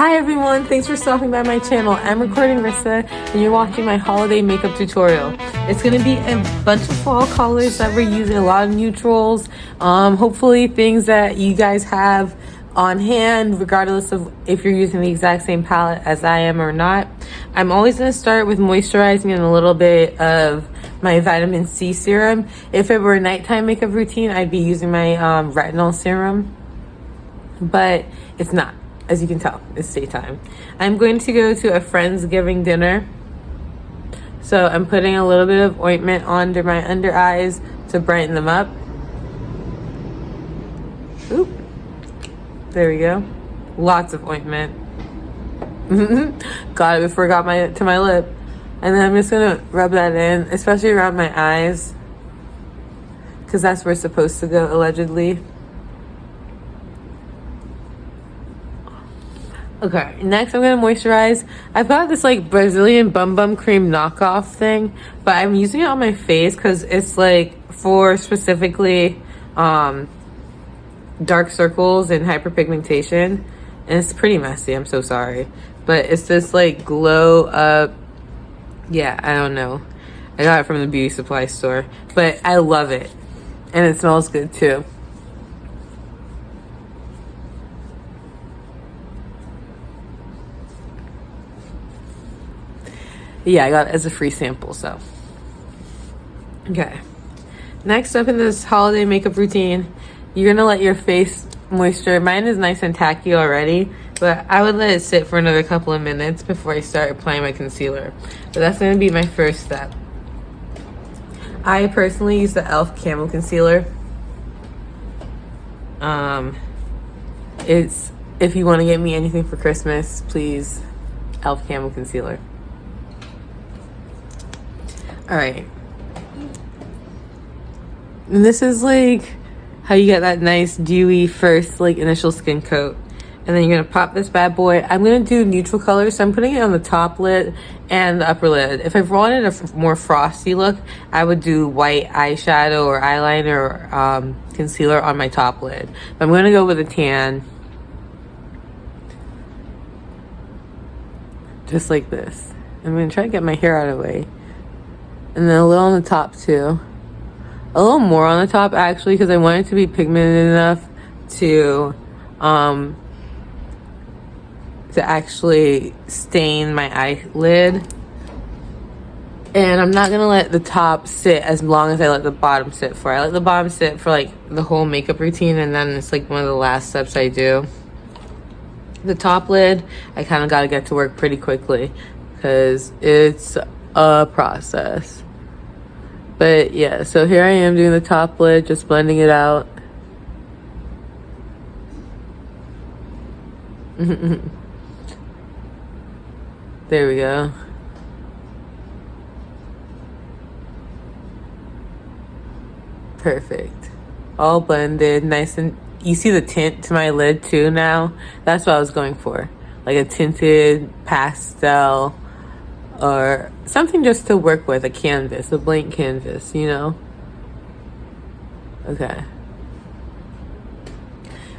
Hi everyone, thanks for stopping by my channel. I'm recording Rissa and you're watching my holiday makeup tutorial. It's going to be a bunch of fall colors that we're using, a lot of neutrals, hopefully things that you guys have on hand regardless of if you're using the exact same palette as I am or not. I'm always going to start with moisturizing and a little bit of my vitamin C serum. If it were a nighttime makeup routine, I'd be using my retinol serum, but it's not. As you can tell, it's daytime. I'm going to go to a Friendsgiving dinner. So I'm putting a little bit of ointment under my under eyes to brighten them up. Oop. There we go. Lots of ointment. Got it before it got to my lip. And then I'm just gonna rub that in, especially around my eyes, because that's where it's supposed to go, allegedly. Okay, next I'm gonna moisturize. I've got this like Brazilian Bum Cream knockoff thing, but I'm using it on my face because it's like for specifically dark circles and hyperpigmentation, and it's pretty messy. I'm so sorry, but it's this like glow up. Yeah, I don't know. I got it from the beauty supply store, but I love it, and it smells good too. Yeah, I got it as a free sample, so. Okay. Next up in this holiday makeup routine, you're gonna let your face moisture. Mine is nice and tacky already, but I would let it sit for another couple of minutes before I start applying my concealer. But that's gonna be my first step. I personally use the e.l.f. Camo Concealer. It's, if you wanna get me anything for Christmas, please, e.l.f. Camo Concealer. All right, and this is like how you get that nice dewy first like initial skin coat, and then you're gonna pop this bad boy. I'm gonna do neutral colors, so I'm putting it on the top lid and the upper lid. If I wanted a more frosty look, I would do white eyeshadow or eyeliner or concealer on my top lid, but I'm gonna go with a tan, just like this. I'm gonna try to get my hair out of the way. And then a little on the top too. A little more on the top actually, because I want it to be pigmented enough to actually stain my eyelid. And I'm not gonna let the top sit as long as I let the bottom sit for. I let the bottom sit for like the whole makeup routine, and then it's like one of the last steps I do. The top lid, I kind of got to get to work pretty quickly because it's a process. But yeah, so here I am doing the top lid, just blending it out. There we go. Perfect. All blended, nice, and you see the tint to my lid too now. That's what I was going for. Like a tinted pastel, or something just to work with, a canvas, a blank canvas, you know? Okay.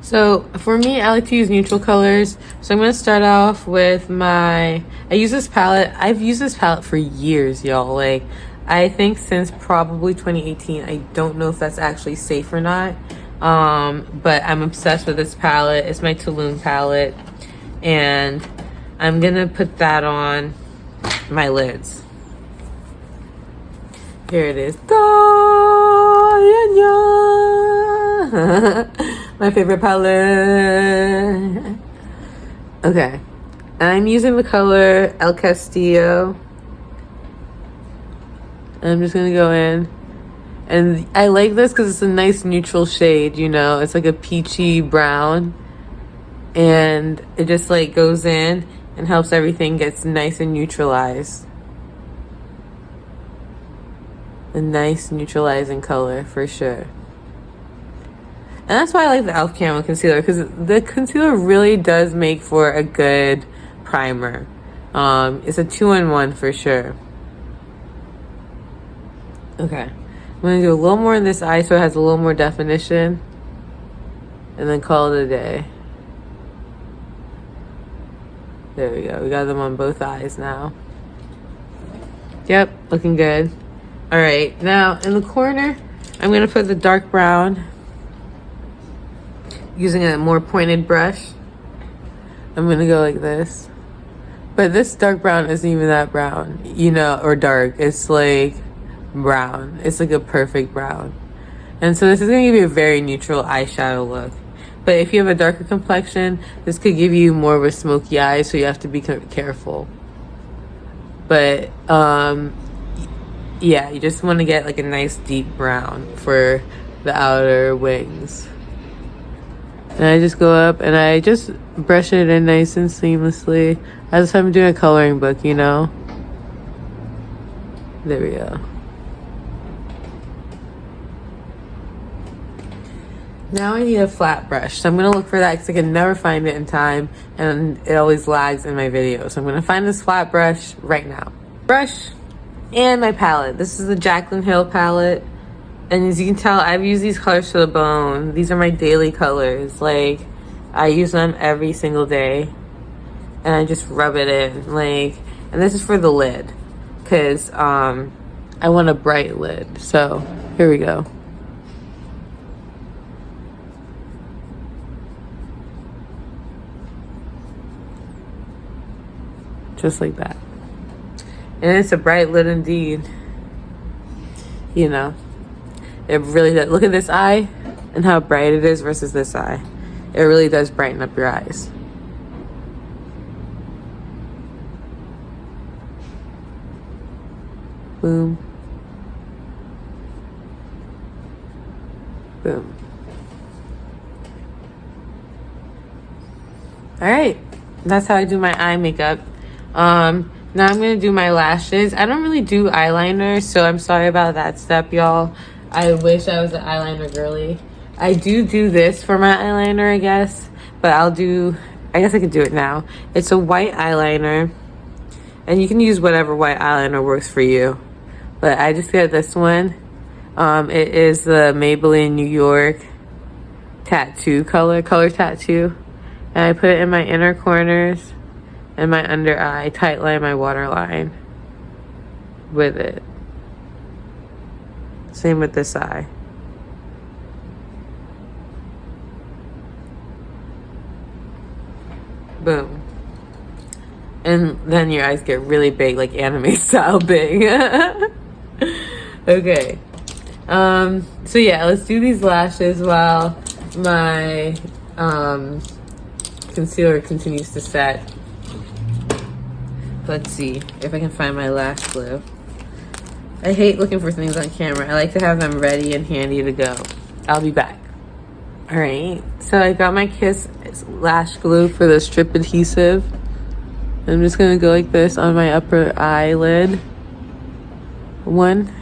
So for me, I like to use neutral colors. So I'm gonna start off with I use this palette. I've used this palette for years, y'all. Like, I think since probably 2018. I don't know if that's actually safe or not. But I'm obsessed with this palette. It's my Tulum palette. And I'm gonna put that on my lids. Here it is. My favorite palette. Okay, I'm using the color El Castillo. I'm just gonna go in, and I like this because it's a nice neutral shade, you know. It's like a peachy brown, and it just like goes in and helps everything gets nice and neutralized. A nice neutralizing color for sure. And that's why I like the e.l.f. Camo Concealer, because the concealer really does make for a good primer. It's a 2-in-1 for sure. Okay, I'm gonna do a little more in this eye so it has a little more definition, and then call it a day. There we go. We got them on both eyes now. Yep, looking good. All right, now in the corner, I'm gonna put the dark brown using a more pointed brush. I'm gonna go like this. But this dark brown isn't even that brown, you know, or dark. It's like brown. It's like a perfect brown. And so this is gonna give you a very neutral eyeshadow look. But if you have a darker complexion, this could give you more of a smoky eye, so you have to be careful. But yeah, you just want to get like a nice deep brown for the outer wings. And I just go up and I just brush it in nice and seamlessly, as if I'm doing a coloring book, you know? There we go. Now I need a flat brush, so I'm gonna look for that because I can never find it in time and it always lags in my videos. So I'm gonna find this flat brush right now. Brush and my palette. This is the Jackie palette. And as you can tell, I've used these colors to the bone. These are my daily colors. Like, I use them every single day. And I just rub it in. Like, and this is for the lid. Because I want a bright lid. So, here we go. Just like that. And it's a bright lid indeed. You know. It really does. Look at this eye and how bright it is versus this eye. It really does brighten up your eyes. Boom. Boom. All right. That's how I do my eye makeup. Now I'm going to do my lashes. I don't really do eyeliner, so I'm sorry about that step, y'all. I wish I was an eyeliner girly. I do this for my eyeliner, I guess. But I guess I could do it now. It's a white eyeliner. And you can use whatever white eyeliner works for you. But I just get this one. It is the Maybelline New York tattoo color tattoo. And I put it in my inner corners and my under eye, tight line my waterline with it. Same with this eye. Boom. And then your eyes get really big, like anime style big. Okay. So yeah, let's do these lashes while my concealer continues to set. Let's see if I can find my lash glue. I hate looking for things on camera. I like to have them ready and handy to go. I'll be back. All right, so I got my Kiss lash glue for the strip adhesive. I'm just gonna go like this on my upper eyelid. 1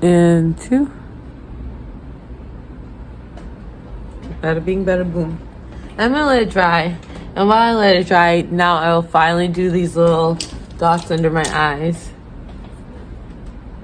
and 2. Bada bing, bada boom. I'm gonna let it dry. And while I let it dry, now I will finally do these little dots under my eyes.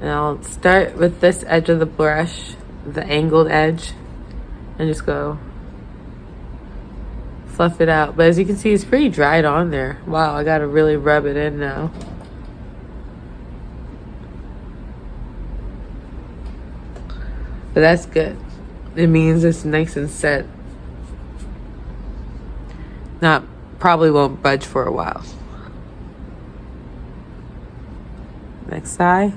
And I'll start with this edge of the brush, the angled edge, and just go fluff it out. But as you can see, it's pretty dried on there. Wow, I gotta really rub it in now. But that's good. It means it's nice and set. Probably won't budge for a while. Next eye.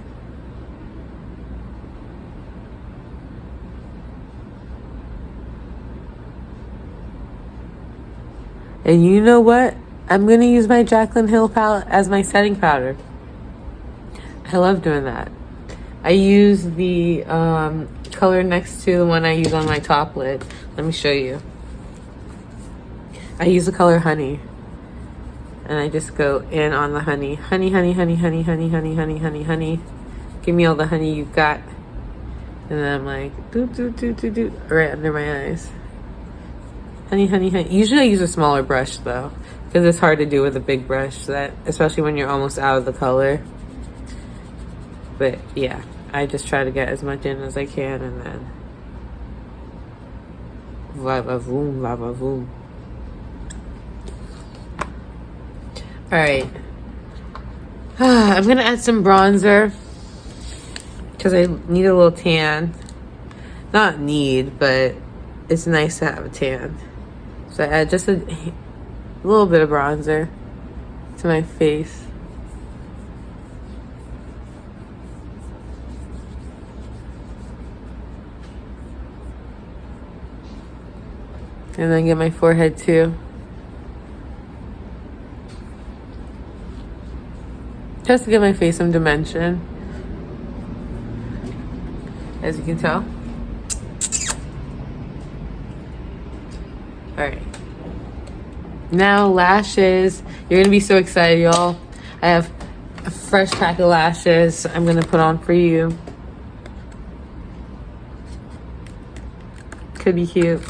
And you know what? I'm going to use my Jackie palette as my setting powder. I love doing that. I use the color next to the one I use on my top lid. Let me show you. I use the color Honey. And I just go in on the honey. Honey, honey, honey, honey, honey, honey, honey, honey, honey. Give me all the honey you've got. And then I'm like, doot, doot, doot, doot, doot, right under my eyes. Honey, honey, honey. Usually I use a smaller brush though, because it's hard to do with a big brush, especially when you're almost out of the color. But yeah, I just try to get as much in as I can, and then va va voom, va va voom. All right. I'm gonna add some bronzer because I need a little tan. Not need, but it's nice to have a tan. So I add just a little bit of bronzer to my face. And then get my forehead too. Just to give my face some dimension. As you can tell. Alright. Now lashes. You're going to be so excited, y'all. I have a fresh pack of lashes I'm going to put on for you. Could be cute.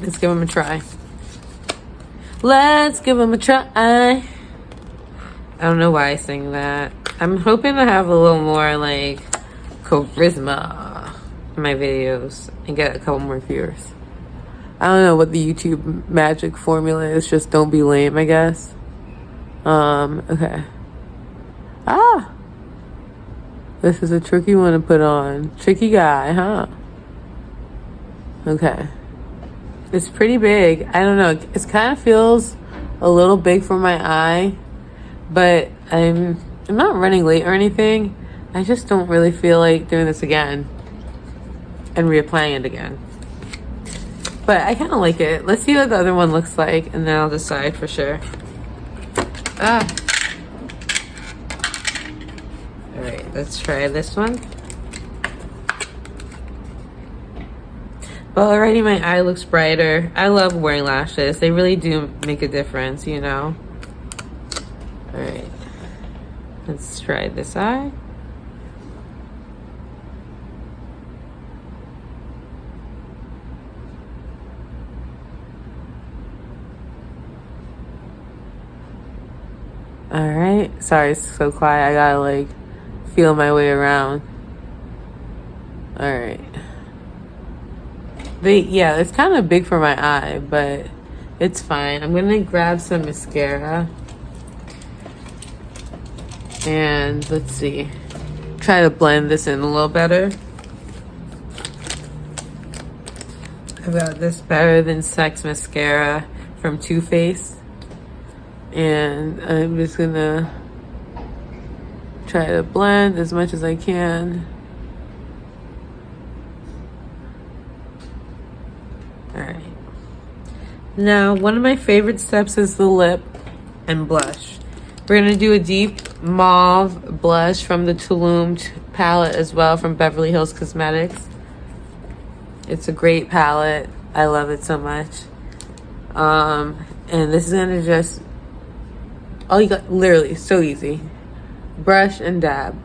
Let's give them a try. Let's give them a try. I don't know why I sing that. I'm hoping to have a little more like charisma in my videos and get a couple more viewers. I don't know what the YouTube magic formula is. Just don't be lame, I guess. Okay. This is a tricky one to put on. Tricky guy, huh? Okay. It's pretty big. I don't know. It kind of feels a little big for my eye, but I'm not running late or anything. I just don't really feel like doing this again and reapplying it again. But I kind of like it. Let's see what the other one looks like, and then I'll decide for sure. All right, let's try this one. But already my eye looks brighter. I love wearing lashes. They really do make a difference, you know? All right, let's try this eye. All right, sorry it's so quiet. I gotta like feel my way around. All right. Yeah, it's kind of big for my eye, but it's fine. I'm gonna grab some mascara and let's see, try to blend this in a little better. I've got this Better Than Sex mascara from Too Faced, and I'm just gonna try to blend as much as I can. Alright. Now, one of my favorite steps is the lip and blush. We're going to do a deep mauve blush from the Tulum palette as well, from Beverly Hills Cosmetics. It's a great palette. I love it so much. And this is going to just... all you got, literally, so easy. Brush and dab.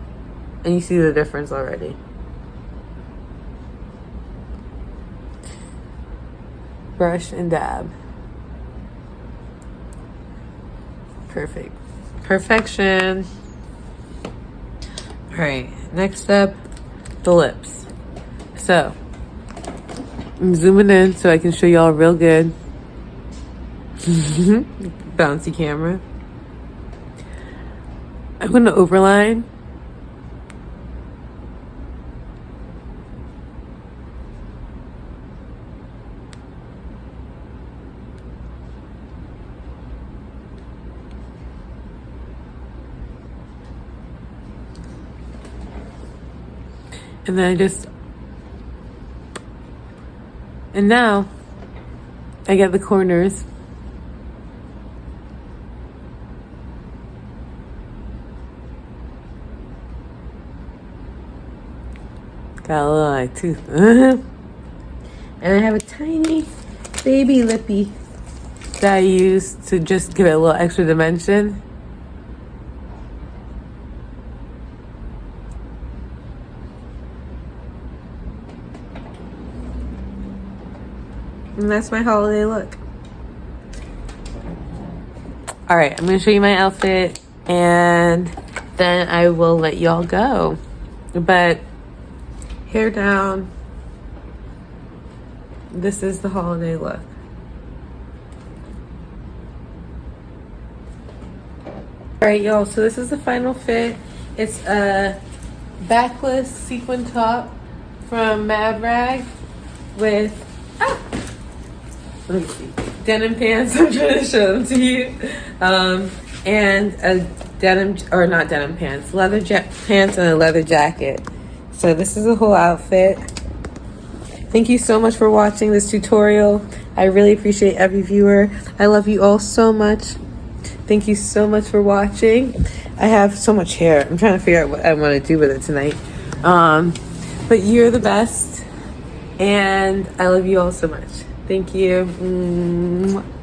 And you see the difference already. Brush and dab. Perfect. Perfection. All right, next up, the lips. So, I'm zooming in so I can show y'all real good. Bouncy camera. I'm going to overline. And then and now I get the corners. Got a little like tooth. And I have a tiny baby lippy that I use to just give it a little extra dimension. And that's my holiday look. All right, I'm gonna show you my outfit and then I will let y'all go. But hair down, this is the holiday look. Alright, y'all, so this is the final fit. It's a backless sequin top from Mad Rag with let me see, denim pants. I'm trying to show them to you, and a denim, or not denim pants, leather pants and a leather jacket. So this is a whole outfit. Thank you so much for watching this tutorial. I really appreciate every viewer. I love you all so much. Thank you so much for watching. I have so much hair. I'm trying to figure out what I want to do with it tonight. But you're the best, and I love you all so much. Thank you.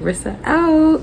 Rissa out.